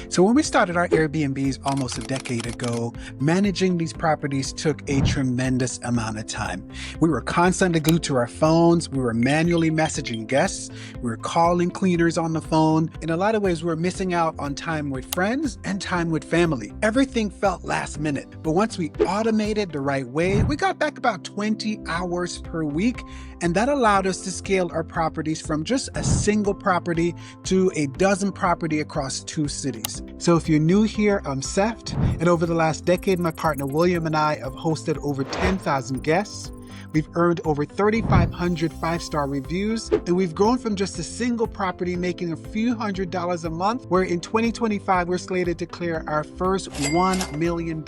So when we started our Airbnbs almost a decade ago, managing these properties took a tremendous amount of time. We were constantly glued to our phones. We were manually messaging guests. We were calling cleaners on the phone. In a lot of ways, we were missing out on time with friends and time with family. Everything felt last minute. But once we automated the right way, we got back about 20 hours per week. And that allowed us to scale our properties from just a single property to a dozen property across 2 cities. So if you're new here, I'm Seth, and over the last decade, my partner William and I have hosted over 10,000 guests. We've earned over 3,500 5-star reviews, and we've grown from just a single property making a few $100s a month, where in 2025, we're slated to clear our first $1 million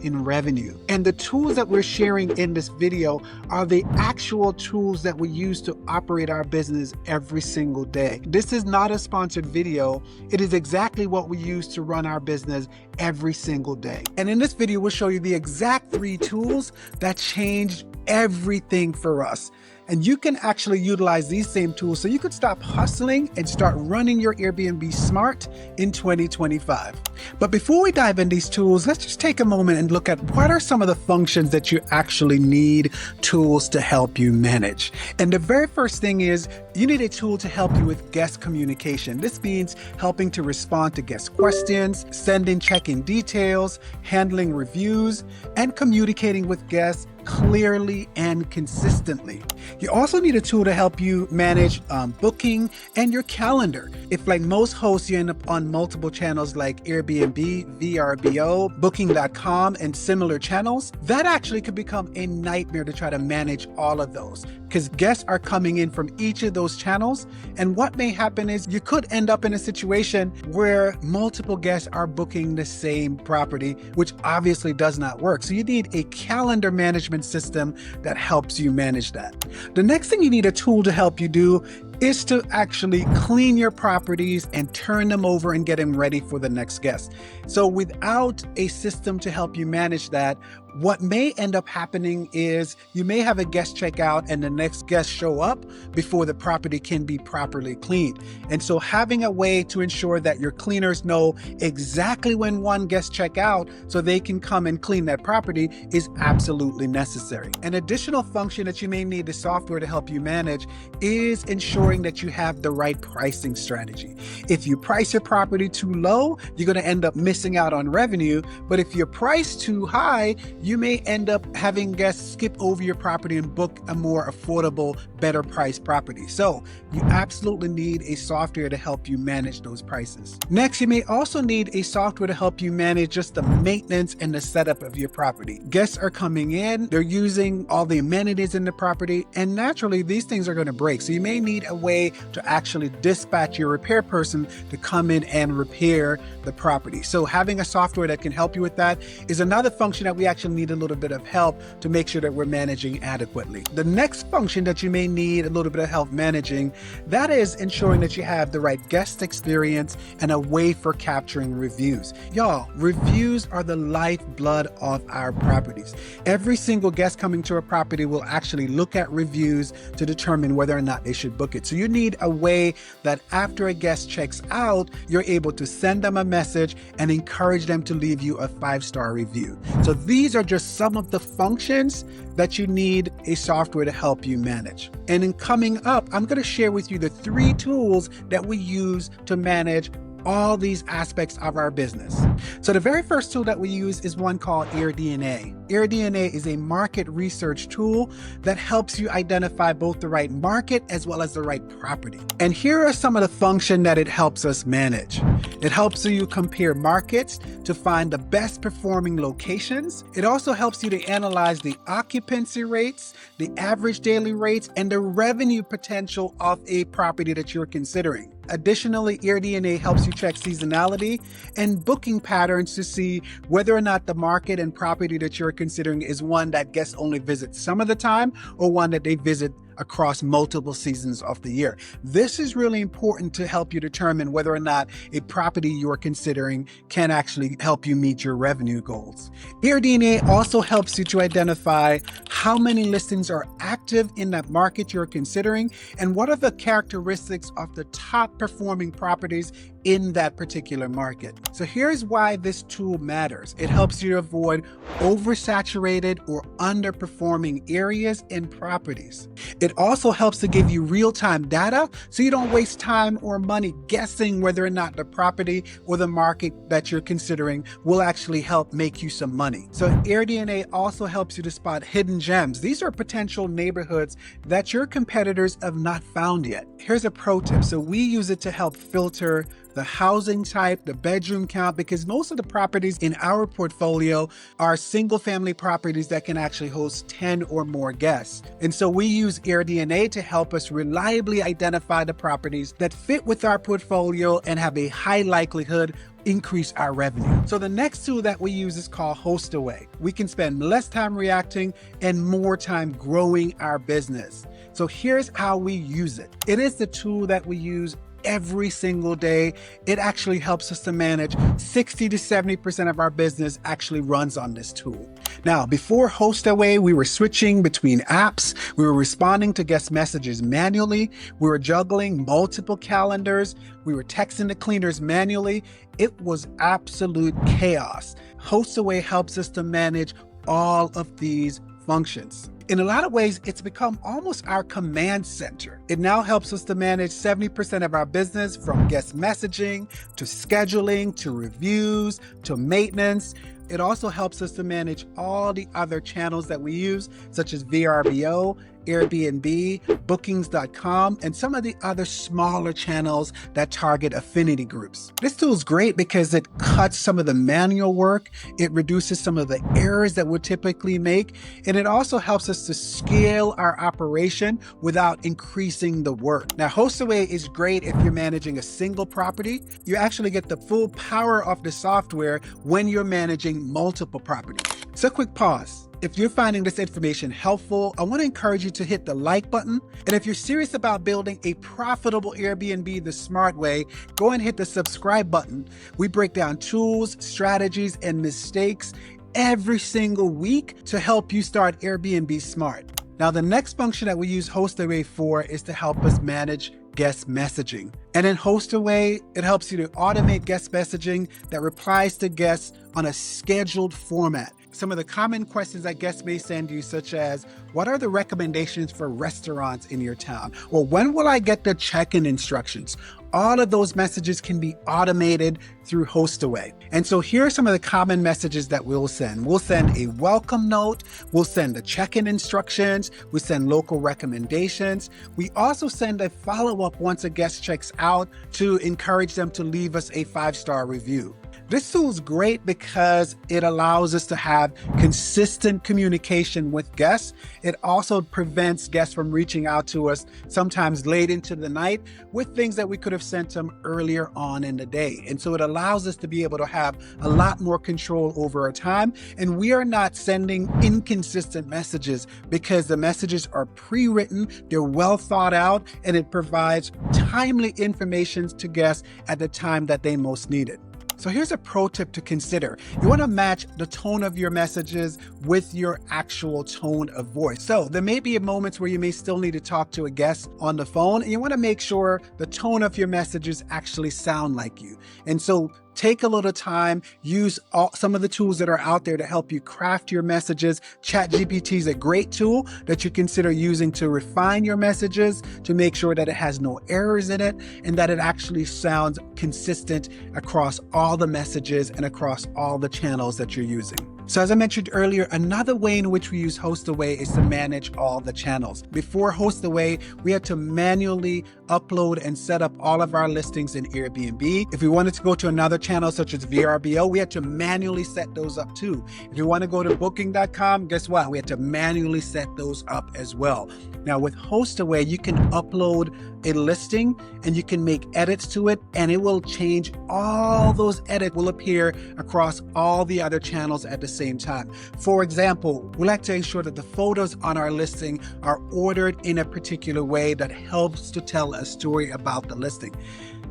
in revenue. And the tools that we're sharing in this video are the actual tools that we use to operate our business every single day. This is not a sponsored video. It is exactly what we use to run our business every single day. And in this video, we'll show you the exact 3 tools that changed everything for us. And you can actually utilize these same tools so you could stop hustling and start running your Airbnb smart in 2025. But before we dive in these tools, let's just take a moment and look at what are some of the functions that you actually need tools to help you manage. And the very first thing is you need a tool to help you with guest communication. This means helping to respond to guest questions, sending check-in details, handling reviews, and communicating with guests clearly and consistently. You also need a tool to help you manage booking and your calendar. If, like most hosts, you end up on multiple channels like Airbnb, VRBO, Booking.com, and similar channels, that actually could become a nightmare to try to manage all of those because guests are coming in from each of those channels. And what may happen is you could end up in a situation where multiple guests are booking the same property, which obviously does not work. So you need a calendar management system that helps you manage that. The next thing you need a tool to help you do is to actually clean your properties and turn them over and get them ready for the next guest. So without a system to help you manage that, what may end up happening is you may have a guest check out and the next guest show up before the property can be properly cleaned. And so having a way to ensure that your cleaners know exactly when one guest check out so they can come and clean that property is absolutely necessary. An additional function that you may need the software to help you manage is ensuring that you have the right pricing strategy. If you price your property too low, you're going to end up missing out on revenue. But if you're priced too high, you may end up having guests skip over your property and book a more affordable, better priced property. So you absolutely need a software to help you manage those prices. Next, you may also need a software to help you manage just the maintenance and the setup of your property. Guests are coming in, they're using all the amenities in the property, and naturally these things are going to break. So you may need a way to actually dispatch your repair person to come in and repair the property. So having a software that can help you with that is another function that we actually need a little bit of help to make sure that we're managing adequately. The next function that you may need a little bit of help managing, that is ensuring that you have the right guest experience and a way for capturing reviews. Y'all, reviews are the lifeblood of our properties. Every single guest coming to a property will actually look at reviews to determine whether or not they should book it. So you need a way that after a guest checks out, you're able to send them a message and encourage them to leave you a 5-star review. So these are just some of the functions that you need a software to help you manage. And in coming up, I'm going to share with you the 3 tools that we use to manage all these aspects of our business. So the very first tool that we use is one called AirDNA. AirDNA is a market research tool that helps you identify both the right market as well as the right property. And here are some of the functions that it helps us manage. It helps you compare markets to find the best performing locations. It also helps you to analyze the occupancy rates, the average daily rates, and the revenue potential of a property that you're considering. Additionally, AirDNA helps you check seasonality and booking patterns to see whether or not the market and property that you're considering is one that guests only visit some of the time or one that they visit across multiple seasons of the year. This is really important to help you determine whether or not a property you're considering can actually help you meet your revenue goals. AirDNA also helps you to identify how many listings are active in that market you're considering and what are the characteristics of the top performing properties in that particular market. So here's why this tool matters. It helps you avoid oversaturated or underperforming areas and properties. It also helps to give you real-time data so you don't waste time or money guessing whether or not the property or the market that you're considering will actually help make you some money. So AirDNA also helps you to spot hidden gems. These are potential neighborhoods that your competitors have not found yet. Here's a pro tip. So we use it to help filter the housing type, the bedroom count, because most of the properties in our portfolio are single family properties that can actually host 10 or more guests. And so we use AirDNA to help us reliably identify the properties that fit with our portfolio and have a high likelihood increase our revenue. So the next tool that we use is called HostAway. We can spend less time reacting and more time growing our business. So here's how we use it. It is the tool that we use every single day. It actually helps us to manage 60 to 70% of our business actually runs on this tool. Now, before HostAway, we were switching between apps. We were responding to guest messages manually. We were juggling multiple calendars. We were texting the cleaners manually. It was absolute chaos. HostAway helps us to manage all of these functions. In a lot of ways, it's become almost our command center. It now helps us to manage 70% of our business, from guest messaging, to scheduling, to reviews, to maintenance. It also helps us to manage all the other channels that we use, such as VRBO, Airbnb, bookings.com, and some of the other smaller channels that target affinity groups. This tool is great because it cuts some of the manual work, it reduces some of the errors that we typically make, and it also helps us to scale our operation without increasing the work. Now, HostAway is great if you're managing a single property. You actually get the full power of the software when you're managing multiple properties. So a quick pause. If you're finding this information helpful, I want to encourage you to hit the like button. And if you're serious about building a profitable Airbnb the smart way, go and hit the subscribe button. We break down tools, strategies, and mistakes every single week to help you start Airbnb smart. Now, the next function that we use HostAway for is to help us manage guest messaging. And in HostAway, it helps you to automate guest messaging that replies to guests on a scheduled format. Some of the common questions that guests may send you, such as, what are the recommendations for restaurants in your town? Or when will I get the check-in instructions? All of those messages can be automated through HostAway. And so here are some of the common messages that we'll send. We'll send a welcome note. We'll send the check-in instructions. We send local recommendations. We also send a follow-up once a guest checks out to encourage them to leave us a 5-star review. This tool is great because it allows us to have consistent communication with guests. It also prevents guests from reaching out to us sometimes late into the night with things that we could have sent them earlier on in the day. And so it allows us to be able to have a lot more control over our time. And we are not sending inconsistent messages because the messages are pre-written, they're well thought out, and it provides timely information to guests at the time that they most need it. So here's a pro tip to consider. You want to match the tone of your messages with your actual tone of voice. So there may be moments where you may still need to talk to a guest on the phone, and you want to make sure the tone of your messages actually sound like you. And so take a little time, use some of the tools that are out there to help you craft your messages. ChatGPT is a great tool that you consider using to refine your messages, to make sure that it has no errors in it and that it actually sounds consistent across all the messages and across all the channels that you're using. So as I mentioned earlier, another way in which we use HostAway is to manage all the channels. Before HostAway, we had to manually upload and set up all of our listings in Airbnb. If we wanted to go to another channel such as VRBO, we had to manually set those up too. If you want to go to booking.com, guess what? We had to manually set those up as well. Now with HostAway, you can upload a listing and you can make edits to it, and it will change. All those edits will appear across all the other channels at the same time. For example, we like to ensure that the photos on our listing are ordered in a particular way that helps to tell a story about the listing.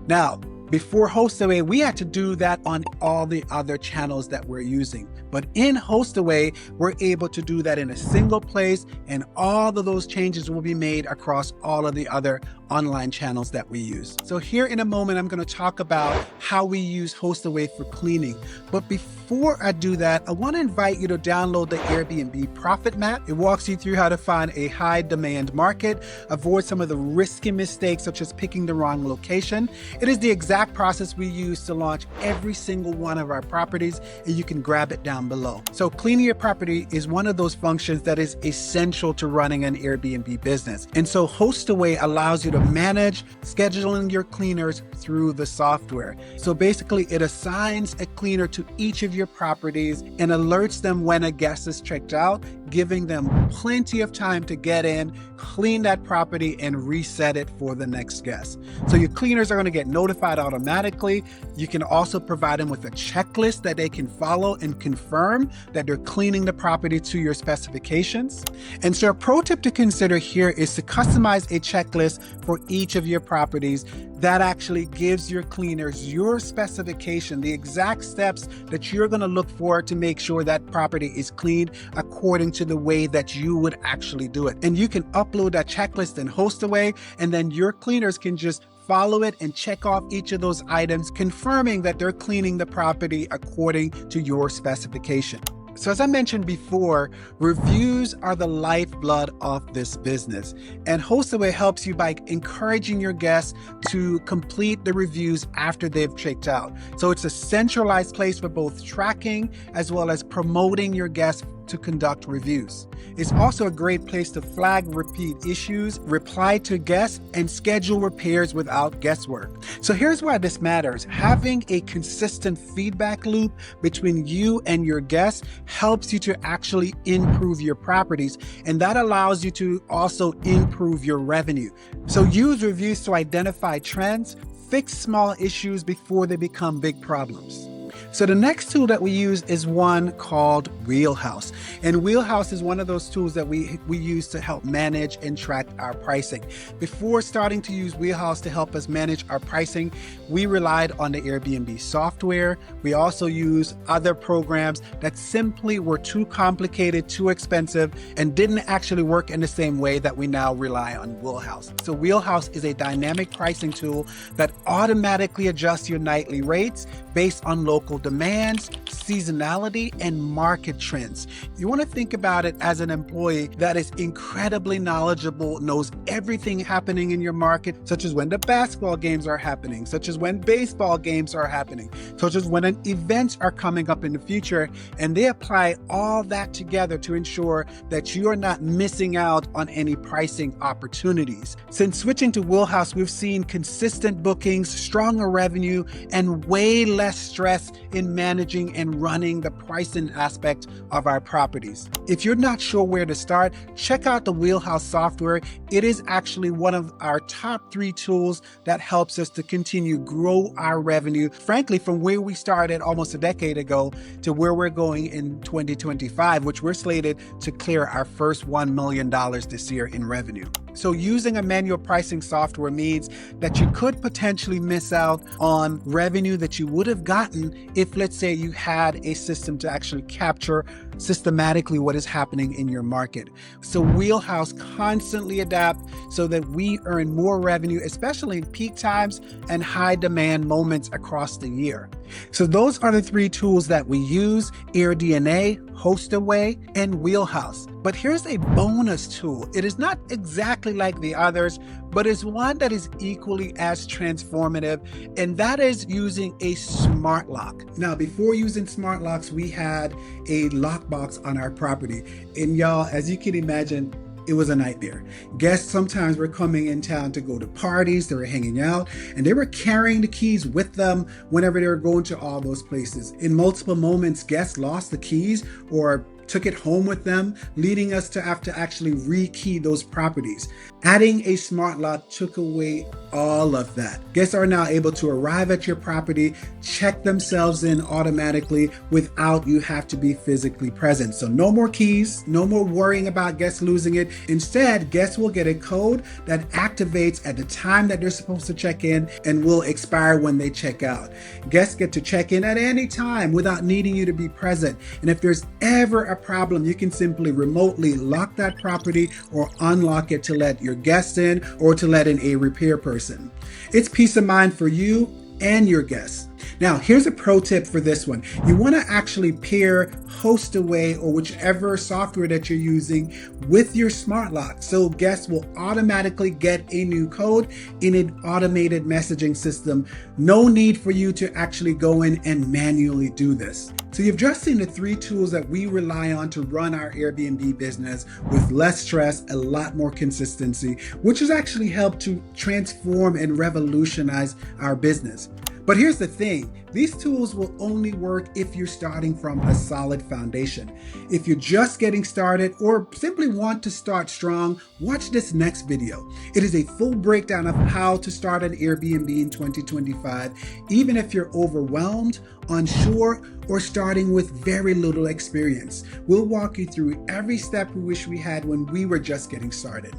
Now, before HostAway, we had to do that on all the other channels that we're using. But in HostAway, we're able to do that in a single place, and all of those changes will be made across all of the other online channels that we use. So here in a moment, I'm going to talk about how we use HostAway for cleaning. But before I do that, I want to invite you to download the Airbnb Profit Map. It walks you through how to find a high demand market, avoid some of the risky mistakes such as picking the wrong location. It is the exact process we use to launch every single one of our properties, and you can grab it down below. So cleaning your property is one of those functions that is essential to running an Airbnb business. And so HostAway allows you to manage scheduling your cleaners through the software. So basically it assigns a cleaner to each of your properties and alerts them when a guest is checked out, giving them plenty of time to get in, clean that property, and reset it for the next guest. So your cleaners are going to get notified automatically. You can also provide them with a checklist that they can follow and confirm that they're cleaning the property to your specifications. And so a pro tip to consider here is to customize a checklist for each of your properties that actually gives your cleaners your specification, the exact steps that you're going to look for to make sure that property is cleaned according to the way that you would actually do it. And you can upload that checklist in HostAway, and then your cleaners can just follow it and check off each of those items, confirming that they're cleaning the property according to your specification. So as I mentioned before, reviews are the lifeblood of this business. And HostAway helps you by encouraging your guests to complete the reviews after they've checked out. So it's a centralized place for both tracking as well as promoting your guests to conduct reviews. It's also a great place to flag repeat issues, reply to guests, and schedule repairs without guesswork. So here's why this matters. Having a consistent feedback loop between you and your guests helps you to actually improve your properties, and that allows you to also improve your revenue. So use reviews to identify trends, fix small issues before they become big problems. So the next tool that we use is one called Wheelhouse. And Wheelhouse is one of those tools that we use to help manage and track our pricing. Before starting to use Wheelhouse to help us manage our pricing, we relied on the Airbnb software. We also use other programs that simply were too complicated, too expensive, and didn't actually work in the same way that we now rely on Wheelhouse. So Wheelhouse is a dynamic pricing tool that automatically adjusts your nightly rates based on local demands, seasonality, and market trends. You want to think about it as an employee that is incredibly knowledgeable, knows everything happening in your market, such as when the basketball games are happening, such as when baseball games are happening, such as when events are coming up in the future, and they apply all that together to ensure that you are not missing out on any pricing opportunities. Since switching to Wheelhouse, we've seen consistent bookings, stronger revenue, and way less stress in managing and running the pricing aspect of our properties. If you're not sure where to start, check out the Wheelhouse software. It is actually one of our top 3 tools that helps us to continue grow our revenue, frankly, from where we started almost a decade ago to where we're going in 2025, which we're slated to clear our first $1 million this year in revenue. So using a manual pricing software means that you could potentially miss out on revenue that you would have gotten if, let's say, you had a system to actually capture systematically what is happening in your market. So Wheelhouse constantly adapt so that we earn more revenue, especially in peak times and high demand moments across the year. So those are the 3 tools that we use: AirDNA, HostAway, and Wheelhouse. But here's a bonus tool. It is not exactly like the others, but it's one that is equally as transformative, and that is using a smart lock. Now, before using smart locks, we had a lockbox on our property. And y'all, as you can imagine, it was a nightmare. Guests sometimes were coming in town to go to parties, they were hanging out, and they were carrying the keys with them whenever they were going to all those places. In multiple moments, guests lost the keys or took it home with them, leading us to have to actually re-key those properties. Adding a smart lock took away all of that. Guests are now able to arrive at your property, check themselves in automatically without you have to be physically present. So no more keys, no more worrying about guests losing it. Instead, guests will get a code that activates at the time that they're supposed to check in and will expire when they check out. Guests get to check in at any time without needing you to be present. And if there's ever a problem, you can simply remotely lock that property or unlock it to let your your guests in or to let in a repair person. It's peace of mind for you and your guests. Now, here's a pro tip for this one. You want to actually pair HostAway or whichever software that you're using with your smart lock, so guests will automatically get a new code in an automated messaging system. No need for you to actually go in and manually do this. So you've just seen the 3 tools that we rely on to run our Airbnb business with less stress, a lot more consistency, which has actually helped to transform and revolutionize our business. But here's the thing, these tools will only work if you're starting from a solid foundation. If you're just getting started or simply want to start strong, watch this next video. It is a full breakdown of how to start an Airbnb in 2025, even if you're overwhelmed, unsure, or starting with very little experience. We'll walk you through every step we wish we had when we were just getting started.